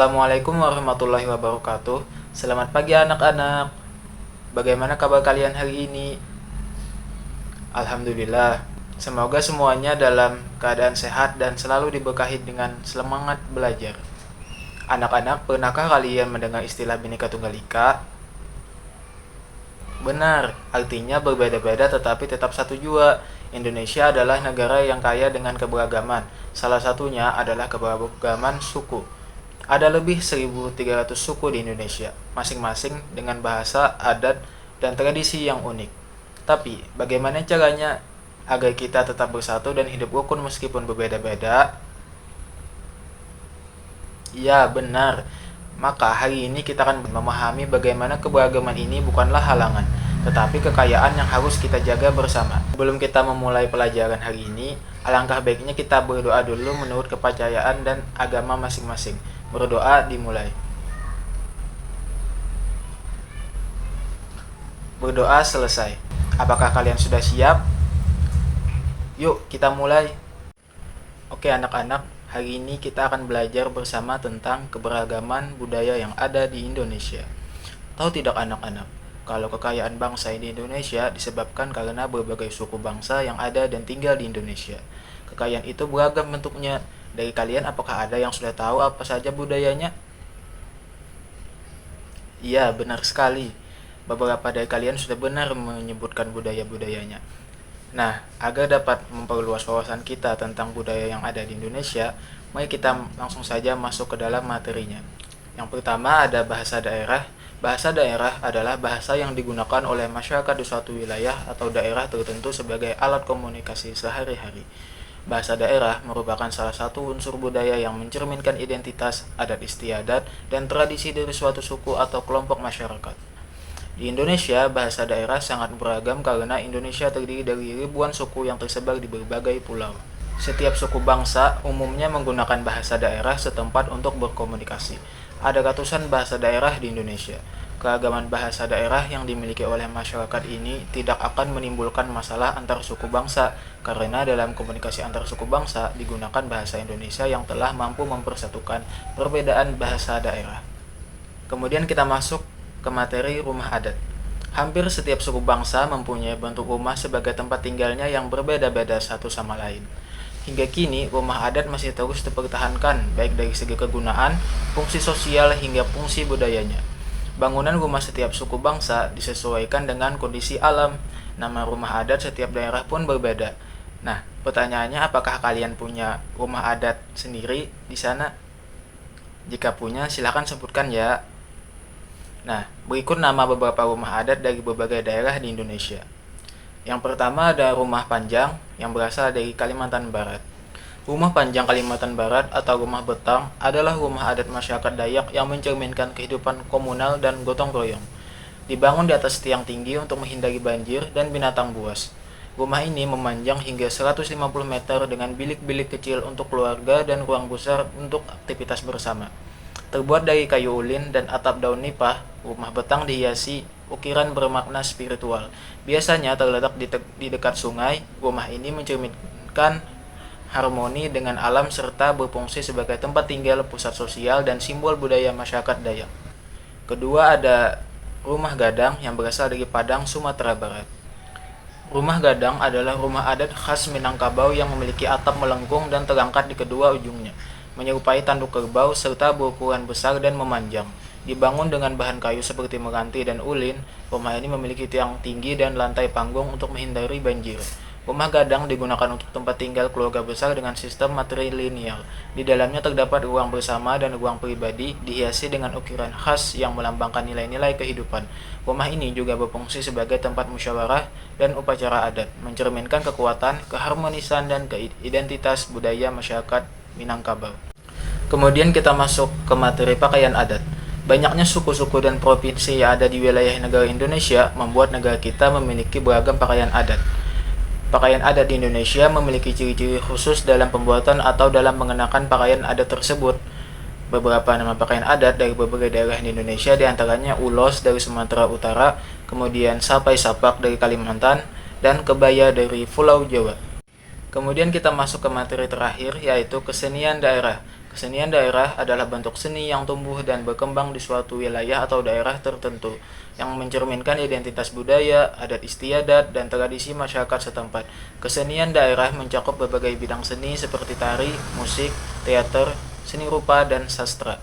Assalamualaikum warahmatullahi wabarakatuh. Selamat pagi anak-anak. Bagaimana kabar kalian hari ini? Alhamdulillah. Semoga semuanya dalam keadaan sehat dan selalu diberkahi dengan semangat belajar. Anak-anak, pernahkah kalian mendengar istilah Bhinneka Tunggal Ika? Benar, artinya berbeda-beda tetapi tetap satu jua. Indonesia adalah negara yang kaya dengan keberagaman. Salah satunya adalah keberagaman suku. Ada lebih 1.300 suku di Indonesia, masing-masing dengan bahasa, adat, dan tradisi yang unik. Tapi, bagaimana caranya agar kita tetap bersatu dan hidup rukun meskipun berbeda-beda? Ya, benar. Maka hari ini kita akan memahami bagaimana keberagaman ini bukanlah halangan, tetapi kekayaan yang harus kita jaga bersama. Sebelum kita memulai pelajaran hari ini, alangkah baiknya kita berdoa dulu menurut kepercayaan dan agama masing-masing. Berdoa dimulai. Berdoa selesai. Apakah kalian sudah siap? Yuk, kita mulai. Oke anak-anak, hari ini kita akan belajar bersama tentang keberagaman budaya yang ada di Indonesia. Tahu tidak anak-anak, kalau kekayaan bangsa di Indonesia disebabkan karena berbagai suku bangsa yang ada dan tinggal di Indonesia. Kekayaan itu beragam bentuknya. Dari kalian, apakah ada yang sudah tahu apa saja budayanya? Iya, benar sekali. Beberapa dari kalian sudah benar menyebutkan budaya-budayanya. Nah, agar dapat memperluas wawasan kita tentang budaya yang ada di Indonesia, mari kita langsung saja masuk ke dalam materinya. Yang pertama ada bahasa daerah. Bahasa daerah adalah bahasa yang digunakan oleh masyarakat di suatu wilayah atau daerah tertentu sebagai alat komunikasi sehari-hari. Bahasa daerah merupakan salah satu unsur budaya yang mencerminkan identitas, adat istiadat, dan tradisi dari suatu suku atau kelompok masyarakat. Di Indonesia, bahasa daerah sangat beragam karena Indonesia terdiri dari ribuan suku yang tersebar di berbagai pulau. Setiap suku bangsa umumnya menggunakan bahasa daerah setempat untuk berkomunikasi. Ada ratusan bahasa daerah di Indonesia. Keragaman bahasa daerah yang dimiliki oleh masyarakat ini tidak akan menimbulkan masalah antar suku bangsa, karena dalam komunikasi antar suku bangsa digunakan bahasa Indonesia yang telah mampu mempersatukan perbedaan bahasa daerah. Kemudian kita masuk ke materi rumah adat. Hampir setiap suku bangsa mempunyai bentuk rumah sebagai tempat tinggalnya yang berbeda-beda satu sama lain. Hingga kini, rumah adat masih terus dipertahankan, baik dari segi kegunaan, fungsi sosial, hingga fungsi budayanya. Bangunan rumah setiap suku bangsa disesuaikan dengan kondisi alam. Nama rumah adat setiap daerah pun berbeda. Nah, pertanyaannya, apakah kalian punya rumah adat sendiri di sana? Jika punya, silakan sebutkan ya. Nah, berikut nama beberapa rumah adat dari berbagai daerah di Indonesia. Yang pertama ada Rumah Panjang yang berasal dari Kalimantan Barat. Rumah Panjang Kalimantan Barat atau Rumah Betang adalah rumah adat masyarakat Dayak yang mencerminkan kehidupan komunal dan gotong royong. Dibangun di atas tiang tinggi untuk menghindari banjir dan binatang buas. Rumah ini memanjang hingga 150 meter dengan bilik-bilik kecil untuk keluarga dan ruang besar untuk aktivitas bersama. Terbuat dari kayu ulin dan atap daun nipah, rumah betang dihiasi ukiran bermakna spiritual. Biasanya terletak di dekat sungai. Rumah ini mencerminkan harmoni dengan alam serta berfungsi sebagai tempat tinggal, pusat sosial, dan simbol budaya masyarakat Dayak. Kedua ada Rumah Gadang yang berasal dari Padang, Sumatera Barat. Rumah Gadang adalah rumah adat khas Minangkabau yang memiliki atap melengkung dan terangkat di kedua ujungnya, menyerupai tanduk kerbau serta berukuran besar dan memanjang. Dibangun dengan bahan kayu seperti meranti dan ulin, rumah ini memiliki tiang tinggi dan lantai panggung untuk menghindari banjir. Rumah gadang digunakan untuk tempat tinggal keluarga besar dengan sistem matrilineal. Di dalamnya terdapat ruang bersama dan ruang pribadi, dihiasi dengan ukiran khas yang melambangkan nilai-nilai kehidupan. Rumah ini juga berfungsi sebagai tempat musyawarah dan upacara adat, mencerminkan kekuatan, keharmonisan, dan identitas budaya masyarakat Minangkabau. Kemudian kita masuk ke materi pakaian adat. Banyaknya suku-suku dan provinsi yang ada di wilayah negara Indonesia membuat negara kita memiliki beragam pakaian adat. Pakaian adat di Indonesia memiliki ciri-ciri khusus dalam pembuatan atau dalam mengenakan pakaian adat tersebut. Beberapa nama pakaian adat dari berbagai daerah di Indonesia diantaranya ulos dari Sumatera Utara, kemudian sapai sapak dari Kalimantan, dan kebaya dari Pulau Jawa. Kemudian kita masuk ke materi terakhir, yaitu kesenian daerah. Kesenian daerah adalah bentuk seni yang tumbuh dan berkembang di suatu wilayah atau daerah tertentu, yang mencerminkan identitas budaya, adat istiadat, dan tradisi masyarakat setempat. Kesenian daerah mencakup berbagai bidang seni seperti tari, musik, teater, seni rupa, dan sastra.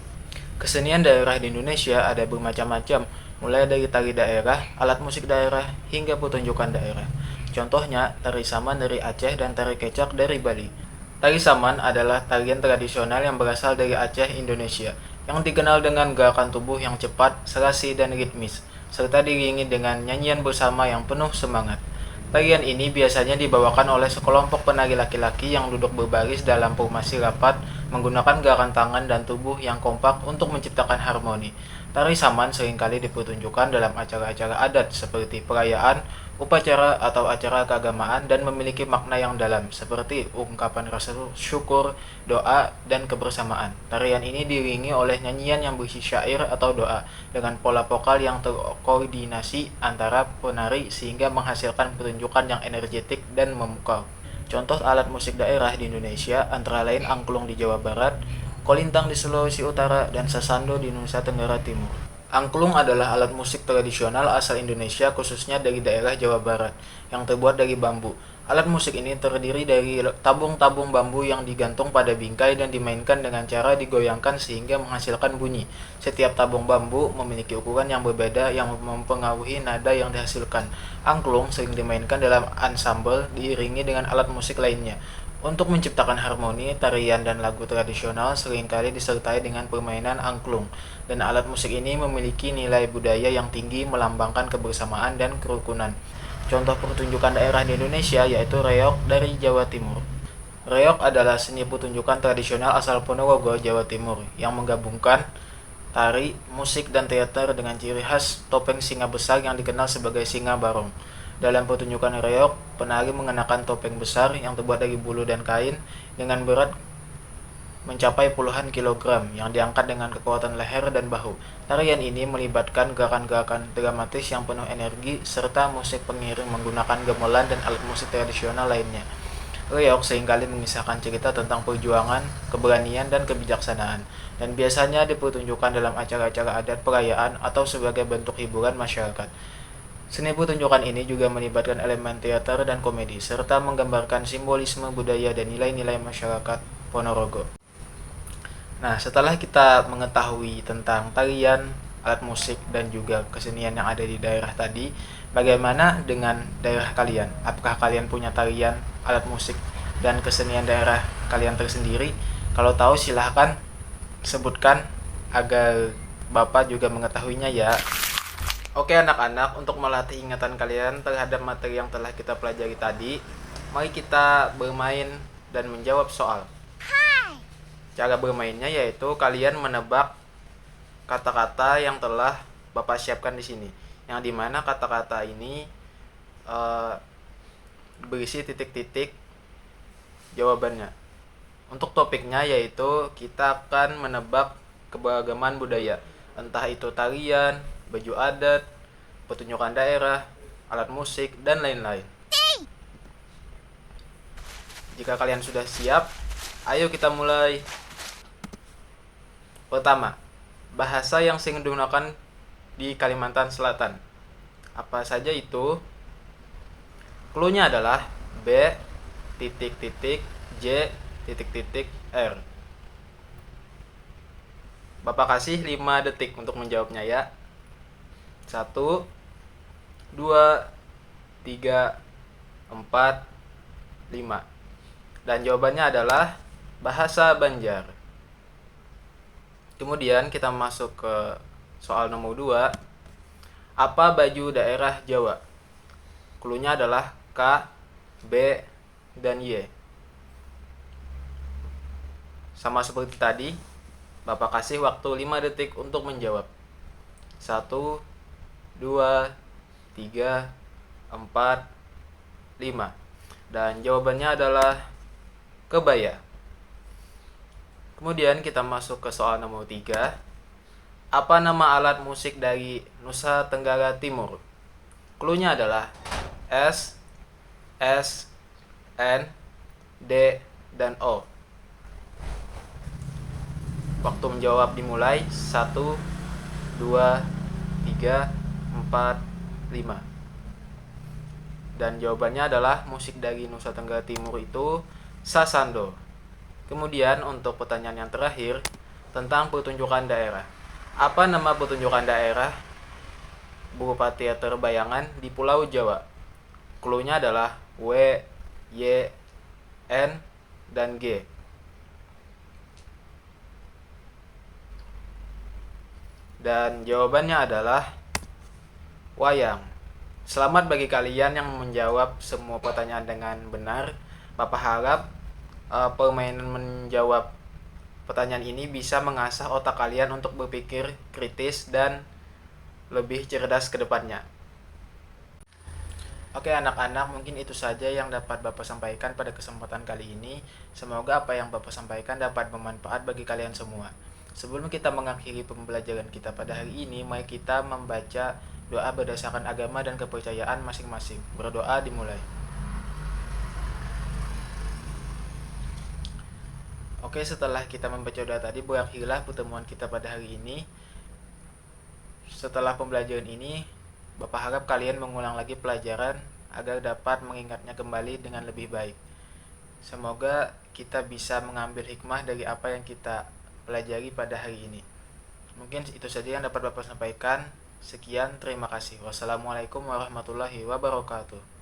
Kesenian daerah di Indonesia ada bermacam-macam, mulai dari tari daerah, alat musik daerah, hingga pertunjukan daerah. Contohnya, tari saman dari Aceh dan tari kecak dari Bali. Tari saman adalah tarian tradisional yang berasal dari Aceh, Indonesia, yang dikenal dengan gerakan tubuh yang cepat, serasi, dan ritmis, serta diiringi dengan nyanyian bersama yang penuh semangat. Tarian ini biasanya dibawakan oleh sekelompok penari laki-laki yang duduk berbaris dalam formasi rapat, menggunakan gerakan tangan dan tubuh yang kompak untuk menciptakan harmoni. Tari saman seringkali dipertunjukkan dalam acara-acara adat seperti perayaan, upacara, atau acara keagamaan dan memiliki makna yang dalam seperti ungkapan rasa syukur, doa, dan kebersamaan. Tarian ini diiringi oleh nyanyian yang berisi syair atau doa dengan pola vokal yang terkoordinasi antara penari sehingga menghasilkan pertunjukan yang energetik dan memukau. Contoh alat musik daerah di Indonesia antara lain angklung di Jawa Barat, kolintang di Sulawesi Utara, dan sasando di Nusa Tenggara Timur. Angklung adalah alat musik tradisional asal Indonesia khususnya dari daerah Jawa Barat yang terbuat dari bambu. Alat musik ini terdiri dari tabung-tabung bambu yang digantung pada bingkai dan dimainkan dengan cara digoyangkan sehingga menghasilkan bunyi. Setiap tabung bambu memiliki ukuran yang berbeda yang mempengaruhi nada yang dihasilkan. Angklung sering dimainkan dalam ensemble diiringi dengan alat musik lainnya. Untuk menciptakan harmoni, tarian dan lagu tradisional seringkali disertai dengan permainan angklung, dan alat musik ini memiliki nilai budaya yang tinggi melambangkan kebersamaan dan kerukunan. Contoh pertunjukan daerah di Indonesia yaitu reog dari Jawa Timur. Reog adalah seni pertunjukan tradisional asal Ponorogo, Jawa Timur, yang menggabungkan tari, musik, dan teater dengan ciri khas topeng singa besar yang dikenal sebagai singa barong. Dalam pertunjukan reog, penari mengenakan topeng besar yang terbuat dari bulu dan kain dengan berat mencapai puluhan kilogram yang diangkat dengan kekuatan leher dan bahu. Tarian ini melibatkan gerakan-gerakan dramatis yang penuh energi serta musik pengiring menggunakan gamelan dan alat musik tradisional lainnya. Reog seringkali mengisahkan cerita tentang perjuangan, keberanian, dan kebijaksanaan, dan biasanya dipertunjukkan dalam acara-acara adat perayaan atau sebagai bentuk hiburan masyarakat. Seni pertunjukan ini juga melibatkan elemen teater dan komedi, serta menggambarkan simbolisme budaya dan nilai-nilai masyarakat Ponorogo. Nah, setelah kita mengetahui tentang tarian, alat musik, dan juga kesenian yang ada di daerah tadi, bagaimana dengan daerah kalian? Apakah kalian punya tarian, alat musik, dan kesenian daerah kalian tersendiri? Kalau tahu silahkan sebutkan agar Bapak juga mengetahuinya ya. Oke anak-anak, untuk melatih ingatan kalian terhadap materi yang telah kita pelajari tadi, mari kita bermain dan menjawab soal. Cara bermainnya yaitu kalian menebak kata-kata yang telah Bapak siapkan di sini. Yang dimana kata-kata ini berisi titik-titik jawabannya. Untuk topiknya yaitu kita akan menebak keberagaman budaya, entah itu tarian, baju adat, pertunjukan daerah, alat musik, dan lain-lain. Jika kalian sudah siap, ayo kita mulai. Pertama, bahasa yang sering digunakan di Kalimantan Selatan. Apa saja itu? Clue-nya adalah B titik titik J titik titik R. Bapak kasih 5 detik untuk menjawabnya ya. 1, 2, 3, 4, 5. Dan jawabannya adalah bahasa Banjar. Kemudian kita masuk ke soal nomor 2. Apa baju daerah Jawa? Clue-nya adalah K, B, dan Y. Sama seperti tadi, Bapak kasih waktu 5 detik untuk menjawab. 1, 2, 3, 4, 5. Dan jawabannya adalah kebaya. Kemudian kita masuk ke soal nomor 3. Apa nama alat musik dari Nusa Tenggara Timur? Clue-nya adalah S, N, D, dan O. Waktu menjawab dimulai. 1, 2, 3, 4, 5. Dan jawabannya adalah musik dari Nusa Tenggara Timur itu Sasando. Kemudian untuk pertanyaan yang terakhir tentang pertunjukan daerah. Apa nama pertunjukan daerah berupa teater bayangan di Pulau Jawa? Cluenya adalah W, Y, N, dan G. Dan jawabannya adalah wayang. Selamat bagi kalian yang menjawab semua pertanyaan dengan benar. Papa harap permainan menjawab pertanyaan ini bisa mengasah otak kalian untuk berpikir kritis dan lebih cerdas ke depannya. Oke anak-anak, mungkin itu saja yang dapat Bapak sampaikan pada kesempatan kali ini. Semoga apa yang Bapak sampaikan dapat bermanfaat bagi kalian semua. Sebelum kita mengakhiri pembelajaran kita pada hari ini, mari kita membaca doa berdasarkan agama dan kepercayaan masing-masing. Berdoa dimulai. Oke, setelah kita membaca doa tadi, berakhirlah pertemuan kita pada hari ini. Setelah pembelajaran ini, Bapak harap kalian mengulang lagi pelajaran agar dapat mengingatnya kembali dengan lebih baik. Semoga kita bisa mengambil hikmah dari apa yang kita pelajari pada hari ini. Mungkin itu saja yang dapat Bapak sampaikan. Sekian, terima kasih. Wassalamualaikum warahmatullahi wabarakatuh.